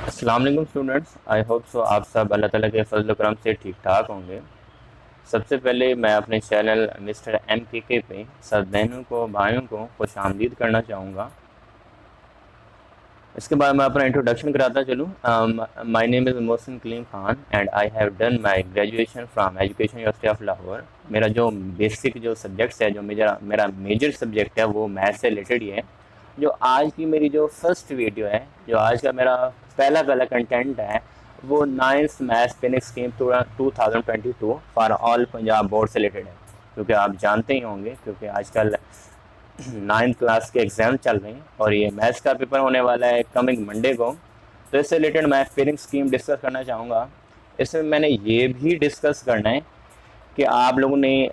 अस्सलाम वालेकुम students. I hope so आप सब अल्लाह ताला के फजल करम से ठीक ठाक होंगे। सबसे पहले मैं अपने चैनल मिस्टर MKK पे सब बहनों को भाइयों को खुश आमदीद करना चाहूँगा। इसके बाद मैं अपना इंट्रोडक्शन कराता चलूँ। My name is Mohsin Kaleem Khan and I have done my graduation from Education University of Lahore. मेरा जो बेसिक जो सब्जेक्ट्स है, जो मेरा मेजर सब्जेक्ट है, वो मैथ से रिलेटेड ही है। जो आज की मेरी जो फर्स्ट वीडियो है, जो आज का मेरा पहला कंटेंट है, वो ninth math Phoenix scheme 2022 for all Punjab board से रिलेटेड है। क्योंकि आप जानते ही होंगे, क्योंकि आजकल नाइन्थ क्लास के एग्ज़ाम चल रहे हैं और ये मैथ्स का पेपर होने वाला है कमिंग मंडे को। तो इससे रिलेटेड मैं फिनिक्स स्कीम डिस्कस करना चाहूँगा। इसमें मैंने ये भी डिस्कस करना है कि आप लोगों ने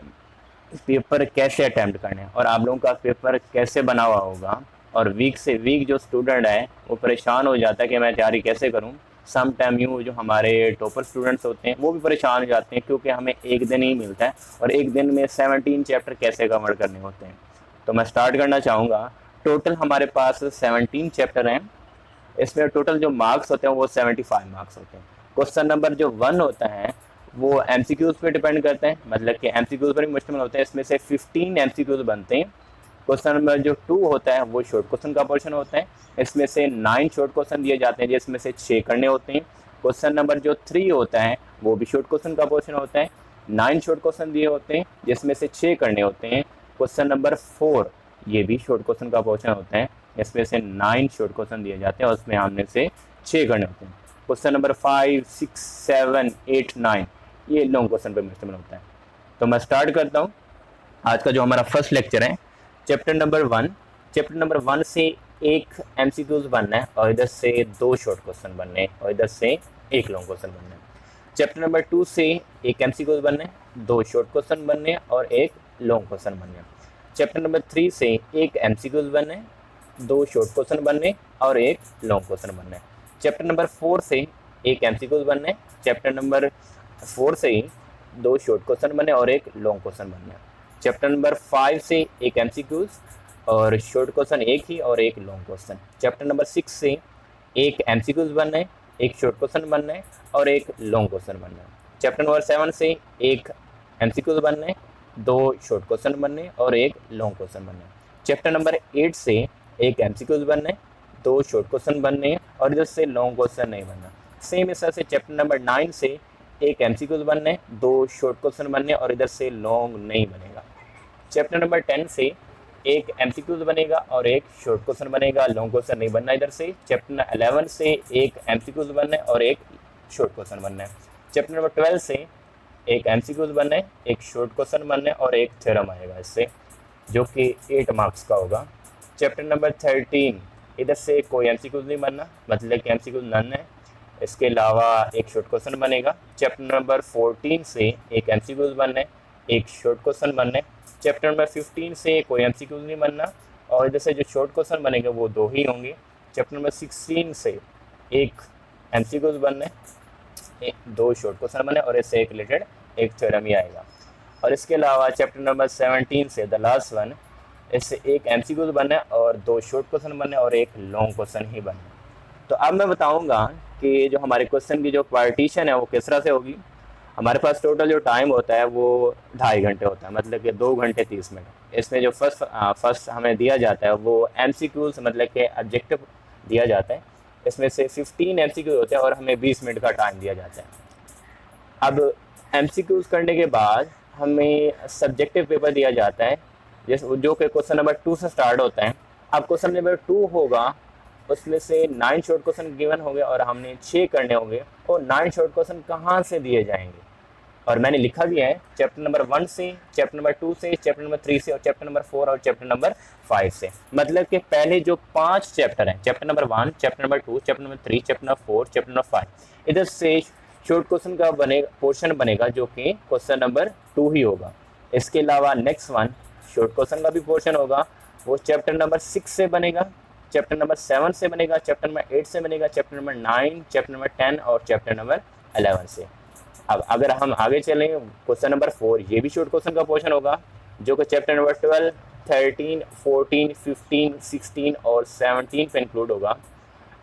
पेपर कैसे अटैम्प्ट करना है और आप लोगों का पेपर कैसे बना हुआ होगा। और वीक से वीक जो स्टूडेंट है वो परेशान हो जाता है कि मैं तैयारी कैसे करूं। सम टाइम यूँ जो हमारे टॉपर स्टूडेंट्स होते हैं वो भी परेशान हो जाते हैं, क्योंकि हमें एक दिन ही मिलता है और एक दिन में 17 चैप्टर कैसे कवर करने होते हैं। तो मैं स्टार्ट करना चाहूँगा। टोटल हमारे पास 17 चैप्टर हैं। इसमें टोटल जो मार्क्स होते हैं वो 75 मार्क्स होते हैं। क्वेश्चन नंबर जो 1 होता है वो एमसीक्यूज पे डिपेंड करते हैं, मतलब कि एमसीक्यूज पर ही मुश्तमिल होते हैं। इसमें से 15 एमसीक्यूज बनते हैं। क्वेश्चन नंबर जो 2 होता है वो शॉर्ट क्वेश्चन का पोर्शन होता है। इसमें से 9 शॉर्ट क्वेश्चन दिए जाते हैं, जिसमें से 6 करने होते हैं। क्वेश्चन नंबर जो 3 होता है वो भी शॉर्ट क्वेश्चन का पोर्शन होता है। 9 शॉर्ट क्वेश्चन दिए होते हैं, जिसमें से 6 करने होते हैं। क्वेश्चन नंबर 4 ये भी शॉर्ट क्वेश्चन का पोर्शन होता है। इसमें से 9 शॉर्ट क्वेश्चन दिए जाते हैं और उसमें आमने से 6 करने होते हैं। क्वेश्चन नंबर 5, 6, 7, 8, 9 ये लॉन्ग क्वेश्चन पे मुश्तमिल होता है। तो मैं स्टार्ट करता हूँ। आज का जो हमारा फर्स्ट लेक्चर है, चैप्टर नंबर 1। चैप्टर नंबर 1 से एक एमसीक्यूज बनना है और इधर से 2 शॉर्ट क्वेश्चन बनने हैं और इधर से एक लॉन्ग क्वेश्चन बनना है। चैप्टर नंबर 2 से एक एमसीक्यूज बनने हैं, 2 शॉर्ट क्वेश्चन बनने हैं और एक लॉन्ग क्वेश्चन बनने हैं। चैप्टर नंबर 3 से एक एमसीक्यूज बनने हैं, 2 शॉर्ट क्वेश्चन बनने और एक लॉन्ग क्वेश्चन बनने हैं। चैप्टर नंबर 4 से एक एमसीक्यूज बनने, चैप्टर नंबर 4 से 2 शॉर्ट क्वेश्चन बनने और एक लॉन्ग क्वेश्चन बनने। चैप्टर नंबर 5 से एक एमसीक्यूज और शॉर्ट क्वेश्चन एक ही और एक लॉन्ग क्वेश्चन। चैप्टर नंबर 6 से एक एमसीक्यूज बनना है, एक शॉर्ट क्वेश्चन बनना है और एक लॉन्ग क्वेश्चन बनना है। चैप्टर नंबर 7 से एक एमसीक्यूज बनना है, 2 शॉर्ट क्वेश्चन बनने और एक लॉन्ग क्वेश्चन बनना है। चैप्टर नंबर 8 से एक एमसीक्यूज बनना है, 2 शॉर्ट क्वेश्चन बनने हैं और इधर से लॉन्ग क्वेश्चन नहीं बनना। सेम इस तरह से चैप्टर नंबर 9 से एक एमसीक्यूज बनने, 2 शॉर्ट क्वेश्चन बनने और इधर से लॉन्ग नहीं बनेगा। चैप्टर नंबर 10 से एक एमसीक्यूज बनेगा और एक शॉर्ट क्वेश्चन बनेगा, लॉन्ग क्वेश्चन नहीं बनना इधर से। चैप्टर नंबर 11 से एक एमसीक्यूज बनना है और एक शॉर्ट क्वेश्चन बनना है। चैप्टर नंबर 12 से एक एमसीक्यूज बनना है, एक शॉर्ट क्वेश्चन बनना है और एक थ्योरम आएगा इससे, जो कि 8 मार्क्स का होगा। चैप्टर नंबर 13 इधर से कोई एमसीक्यूज नहीं बनना, मतलब कि एमसीक्यूज नन है। इसके अलावा एक शॉर्ट क्वेश्चन बनेगा। चैप्टर नंबर 14 से एक एमसीक्यूज बनना है, एक शॉर्ट क्वेश्चन बनना है। चैप्टर नंबर 15 से कोई एमसीक्यूज नहीं बनना और इधर से जो शॉर्ट क्वेश्चन बनेंगे वो 2 ही होंगे। चैप्टर नंबर 16 से एक एमसीक्यूज बनना है, 2 शॉर्ट क्वेश्चन बने और इससे एक रिलेटेड एक थ्योरम ही आएगा। और इसके अलावा चैप्टर नंबर 17 से द लास्ट वन, इससे एक एमसीक्यूज बनना है और 2 शॉर्ट क्वेश्चन बनने और एक लॉन्ग क्वेश्चन ही बनना है। तो अब मैं बताऊंगा कि जो हमारे क्वेश्चन की जो पार्टीशन है वो किस तरह से होगी। हमारे पास टोटल जो टाइम होता है वो 2.5 घंटे होता है, मतलब कि 2 घंटे 30 मिनट। इसमें जो फर्स्ट हमें दिया जाता है वो एमसीक्यूज, मतलब कि ऑब्जेक्टिव दिया जाता है। इसमें से 15 एमसीक्यूज होते हैं और हमें 20 मिनट का टाइम दिया जाता है। अब एमसीक्यूज करने के बाद हमें सब्जेक्टिव पेपर दिया जाता है, जैसे जो कि क्वेश्चन नंबर 2 से स्टार्ट होता है। अब क्वेश्चन नंबर 2 होगा, उसमें से 9 शॉर्ट क्वेश्चन गिवन होंगे और हमने 6 करने होंगे। और 9 शॉर्ट क्वेश्चन कहाँ से दिए जाएंगे, और मैंने लिखा भी है चैप्टर नंबर 1 से, चैप्टर नंबर 2 से, चैप्टर नंबर 3 से और चैप्टर नंबर 4 और चैप्टर नंबर 5 से। मतलब कि पहले जो 5 चैप्टर हैं, chapter number 1, chapter number 2, chapter number 3, chapter number 4, chapter number 5, इधर से शॉर्ट क्वेश्चन का बनेगा, पोर्शन बनेगा, जो कि क्वेश्चन नंबर 2 ही होगा। इसके अलावा नेक्स्ट वन शॉर्ट क्वेश्चन का भी पोर्शन होगा, वो चैप्टर नंबर 6 से बनेगा, चैप्टर नंबर 7 से बनेगा, चैप्टर नंबर 8 से बनेगा, चैप्टर नंबर 9, चैप्टर नंबर 10 और चैप्टर नंबर 11 से। अब अगर हम आगे चलें, क्वेश्चन नंबर 4 ये भी शॉर्ट क्वेश्चन का पोर्शन होगा, जो कि चैप्टर नंबर 12, 13, 14, 15, 16 और 17 पे इंक्लूड होगा।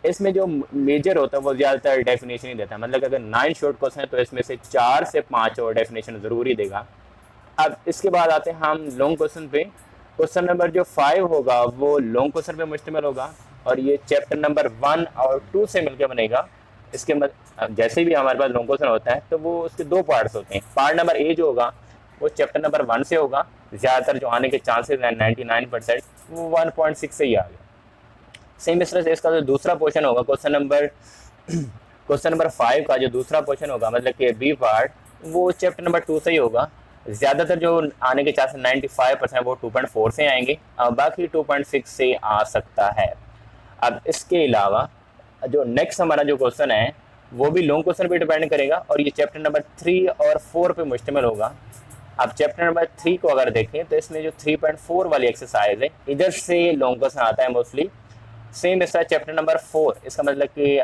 इसमें जो मेजर होता है वो ज़्यादातर डेफिनेशन ही देता है, मतलब अगर 9 शॉर्ट क्वेश्चन है तो इसमें से 4 से 5 और डेफिनेशन ज़रूरी देगा। अब इसके बाद आते हैं हम लॉन्ग क्वेश्चन पे। क्वेश्चन नंबर जो 5 होगा वो लॉन्ग क्वेश्चन पे मुश्तमिल होगा और ये चैप्टर नंबर 1 और 2 से मिलकर बनेगा। इसके जैसे भी हमारे पास लॉन्ग क्वेश्चन होता है तो वो उसके 2 पार्ट्स होते हैं। पार्ट नंबर ए जो होगा वो चैप्टर नंबर 1 से होगा, ज़्यादातर जो आने के चांसेस हैं 99% वो 1.6 से ही आ गया। सेम इस तरह से इसका जो दूसरा क्वेश्चन होगा क्वेश्चन नंबर 5 का जो दूसरा क्वेश्चन होगा, मतलब कि बी पार्ट, वो चैप्टर नंबर 2 से ही होगा। ज़्यादातर जो आने के चांसेस 95% वो 2.4 से आएंगे और बाकी 2.6 से आ सकता है। अब इसके अलावा जो नेक्स्ट हमारा जो क्वेश्चन है वो भी लॉन्ग क्वेश्चन पे डिपेंड करेगा और ये चैप्टर नंबर 3 और 4 पे मुश्तमिल होगा। अब चैप्टर नंबर 3 को अगर देखें तो इसमें जो 3.4 वाली एक्सरसाइज है इधर से लॉन्ग क्वेश्चन आता है मोस्टली। सेम इसका चैप्टर नंबर 4, इसका मतलब कि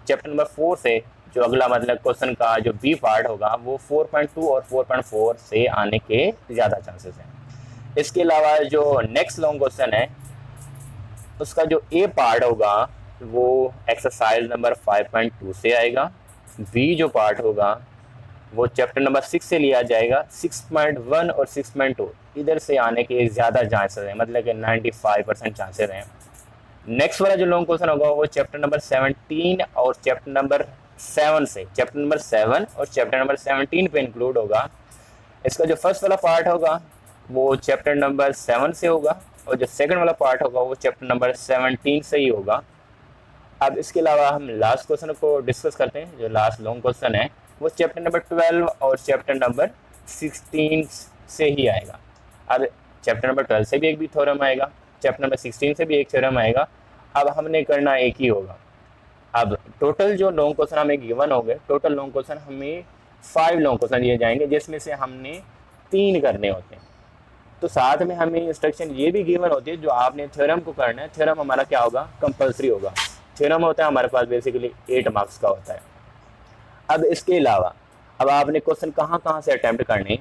चैप्टर नंबर 4 से जो अगला मतलब क्वेश्चन का जो बी पार्ट होगा वो 4.2 और 4.4 से आने के ज़्यादा चांसेस हैं। इसके अलावा जो नेक्स्ट लॉन्ग क्वेश्चन है उसका जो ए पार्ट होगा वो एक्सरसाइज नंबर 5.2 से आएगा। बी जो पार्ट होगा वो चैप्टर नंबर 6 से लिया जाएगा। 6.1 और 6.2 इधर से आने के ज़्यादा चांसेस हैं, मतलब कि 95% चांसेस हैं। नेक्स्ट वाला जो लॉन्ग क्वेश्चन होगा वो चैप्टर नंबर 17 और चैप्टर नंबर 7 से, चैप्टर नंबर 7 और चैप्टर नंबर 17 पे इंक्लूड होगा। इसका जो फर्स्ट वाला पार्ट होगा वो चैप्टर नंबर 7 से होगा और जो सेकंड वाला पार्ट होगा वो चैप्टर नंबर 17 से ही होगा। अब इसके अलावा हम लास्ट क्वेश्चन को डिस्कस करते हैं। जो लास्ट लॉन्ग क्वेश्चन है वो चैप्टर नंबर 12 और चैप्टर नंबर 16 से ही आएगा। अब चैप्टर नंबर 12 से भी एक भी थ्योरम आएगा, चैप्टर नंबर 16 से भी एक थ्योरम आएगा। अब हमने करना एक ही होगा। अब टोटल जो लॉन्ग क्वेश्चन हमें गिवन हो गए, टोटल लॉन्ग क्वेश्चन हमें 5 लॉन्ग क्वेश्चन दिए जाएंगे जिसमें से हमने 3 करने होते हैं। तो साथ में हमें इंस्ट्रक्शन ये भी गिवन होती है जो आपने थ्योरम को करना है। थ्योरम हमारा क्या होगा, कंपलसरी होगा। थ्योरम होता है हमारे पास बेसिकली 8 मार्क्स का होता है। अब इसके अलावा अब आपने क्वेश्चन कहाँ से अटैम्प्ट करने,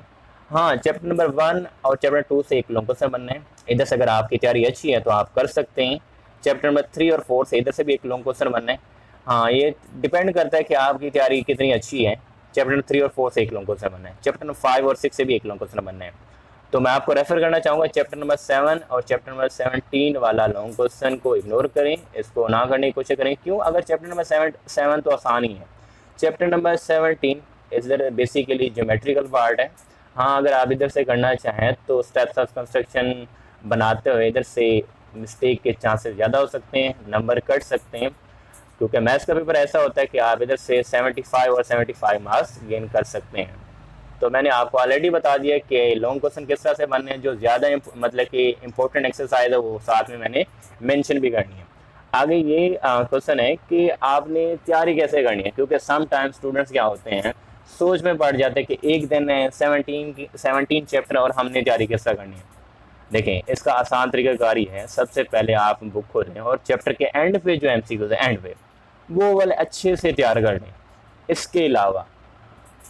हाँ चैप्टर नंबर 1 और चैप्टर 2 से एक लॉन्ग क्वेश्चन बनना है। इधर से अगर आपकी तैयारी अच्छी है तो आप कर सकते हैं। चैप्टर नंबर 3 और 4 से इधर से भी एक लॉन्ग क्वेश्चन बनना है। हाँ ये डिपेंड करता है कि आपकी तैयारी कितनी अच्छी है। चैप्टर नंबर 3 और 4 से एक लॉन्ग क्वेश्चन बनना है। चैप्टर नंबर 5 और 6 से भी एक लॉन्ग क्वेश्चन बनना है। तो मैं आपको रेफर करना चाहूँगा चैप्टर नंबर 7 और चैप्टर नंबर 17 वाला लॉन्ग क्वेश्चन को इग्नोर करें, इसको ना करने की कोशिश करें। क्यों? अगर चैप्टर नंबर 7 तो आसान ही है। चैप्टर नंबर 17 इधर बेसिकली ज्योमेट्रिकल पार्ट है। हाँ अगर आप इधर से करना चाहें तो स्टेप्स ऑफ कंस्ट्रक्शन बनाते हुए इधर से मिस्टेक के चांसेस ज़्यादा हो सकते हैं, नंबर कट सकते हैं, क्योंकि मैथ्स का पेपर ऐसा होता है कि आप इधर से 75 और 75 मार्क्स गेन कर सकते हैं। तो मैंने आपको ऑलरेडी बता दिया कि लॉन्ग क्वेश्चन किस तरह से बनने हैं। जो ज़्यादा मतलब कि इंपॉर्टेंट एक्सरसाइज है वो साथ में मैंने मेंशन भी करनी है। आगे ये क्वेश्चन है कि आपने तैयारी कैसे करनी है, क्योंकि सम टाइम स्टूडेंट्स क्या होते हैं सोच में पड़ जाते हैं कि एक दिन है 17 चैप्टर और हमने तैयारी किस तरह करनी है। देखें इसका आसान तरीकाकार ही है। सबसे पहले आप बुक खोलें और चैप्टर के एंड पे जो MCQs है एंड पे वो वाले अच्छे से तैयार कर लें। इसके अलावा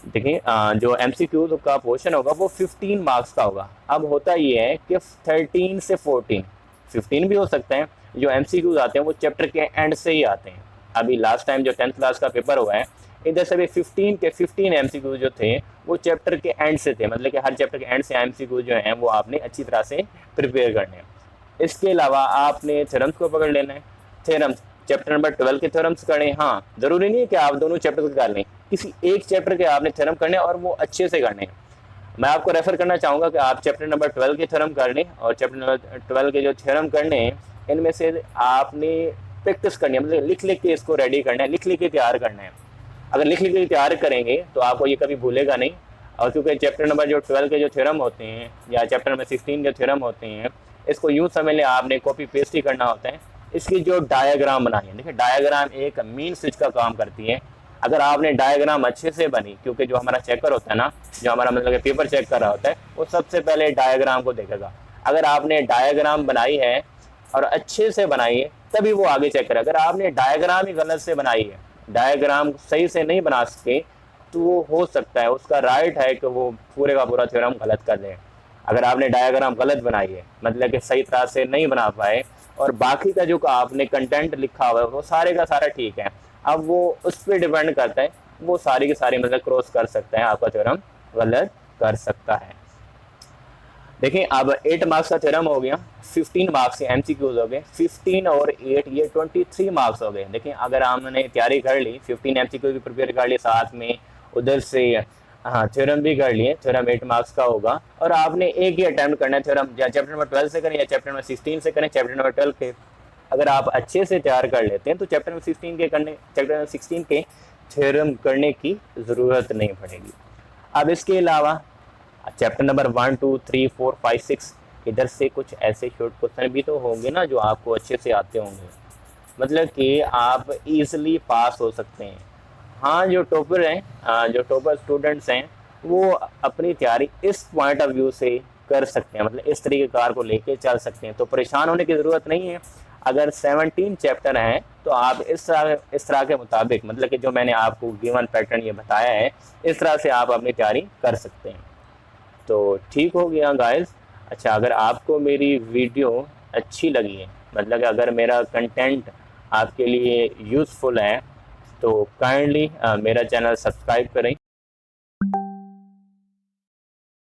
देखिए जो MCQs का पोर्शन होगा वो 15 मार्क्स का होगा। अब होता ये है कि 13 से 15 भी हो सकते हैं। जो MCQs आते हैं वो चैप्टर के एंड से ही आते हैं। अभी लास्ट टाइम जो 10th क्लास का पेपर हुआ है इधर से भी 15 के 15 MCQs जो थे वो चैप्टर के एंड से थे, मतलब कि हर चैप्टर के एंड से MCQs जो हैं वो आपने अच्छी तरह से प्रिपेयर करने हैं। इसके अलावा आपने थ्योरम्स को पकड़ लेना है। थ्योरम्स चैप्टर नंबर 12 के थ्योरम्स करने, हाँ ज़रूरी नहीं है कि आप दोनों चैप्टर कर लें, किसी एक चैप्टर के आपने थ्योरम करने और वो अच्छे से करने हैं। मैं आपको रेफर करना चाहूँगा कि आप चैप्टर नंबर 12 के थ्योरम कर लें और चैप्टर नंबर 12 के जो थ्योरम करने हैं इनमें से आपने प्रैक्टिस करनी है, मतलब लिख लिख के इसको रेडी करना है, लिख लिख के तैयार करना है। अगर लिख लिख के तैयार करेंगे तो आपको ये कभी भूलेगा नहीं। और क्योंकि चैप्टर नंबर जो 12 के जो थ्योरम होते हैं या चैप्टर नंबर 16 के थ्योरम होते हैं इसको यूँ समझ लें आपने कॉपी पेस्ट ही करना होता है। इसकी जो डायग्राम बनानी है, देखिए डायग्राम एक मेन स्विच का काम करती है। अगर आपने डायग्राम अच्छे से बनी, क्योंकि जो हमारा चेकर होता है ना, जो हमारा मतलब पेपर चेक कर रहा होता है वो सबसे पहले डायग्राम को देखेगा। अगर आपने डायग्राम बनाई है और अच्छे से बनाई है तभी वो आगे चेक करेगा। अगर आपने डायग्राम ही गलत से बनाई है, डायग्राम सही से नहीं बना सके, तो वो हो सकता है उसका राइट है कि वो पूरे का पूरा थ्योरम गलत कर दे। अगर आपने डायग्राम गलत बनाई है, मतलब कि सही तरह से नहीं बना पाए, और बाकी का जो आपने कंटेंट लिखा हुआ है वो सारे का सारा ठीक है, अब वो उस पर डिपेंड करता है, वो सारी की सारी मतलब क्रॉस कर सकते हैं, आपका थ्योरम गलत कर सकता है। देखिए अब 8 मार्क्स का थ्योरम हो गया, 15 मार्क्स के एमसीक्यूज हो गए, 15 और 8 ये 23 मार्क्स हो गए। देखिए अगर हमने तैयारी कर ली, 15 एमसीक्यू भी प्रिपेयर कर लिए, साथ में उधर से हाँ थ्योरम भी कर लिए, थ्योरम 8 मार्क्स का होगा, और आपने एक ही अटैम्प्ट करना है थ्योरम, या चैप्टर नंबर 12 से करें या चैप्टर नंबर 16 से करें, चैप्टर नंबर 12 के अगर आप अच्छे से तैयार कर लेते हैं तो चैप्टर नंबर 16 के करने, चैप्टर नंबर 16 के थ्योरम करने की ज़रूरत नहीं पड़ेगी। अब इसके अलावा चैप्टर नंबर 1 2 3 4 5 6 इधर से कुछ ऐसे शॉर्ट क्वेश्चन भी तो होंगे ना जो आपको अच्छे से आते होंगे, मतलब कि आप इजीली पास हो सकते हैं। हाँ जो टॉपर हैं, जो टॉपर स्टूडेंट्स हैं, वो अपनी तैयारी इस पॉइंट ऑफ व्यू से कर सकते हैं, मतलब इस तरीके कार को लेके चल सकते हैं, तो परेशान होने की ज़रूरत नहीं है। अगर 17 चैप्टर हैं तो आप इस तरह के मुताबिक, मतलब कि जो मैंने आपको गिवन पैटर्न ये बताया है, इस तरह से आप अपनी तैयारी कर सकते हैं। तो ठीक हो गया गाइस। अच्छा अगर आपको मेरी वीडियो अच्छी लगी है, मतलब कि अगर मेरा कंटेंट आपके लिए यूज़फुल है, तो काइंडली मेरा चैनल सब्सक्राइब करें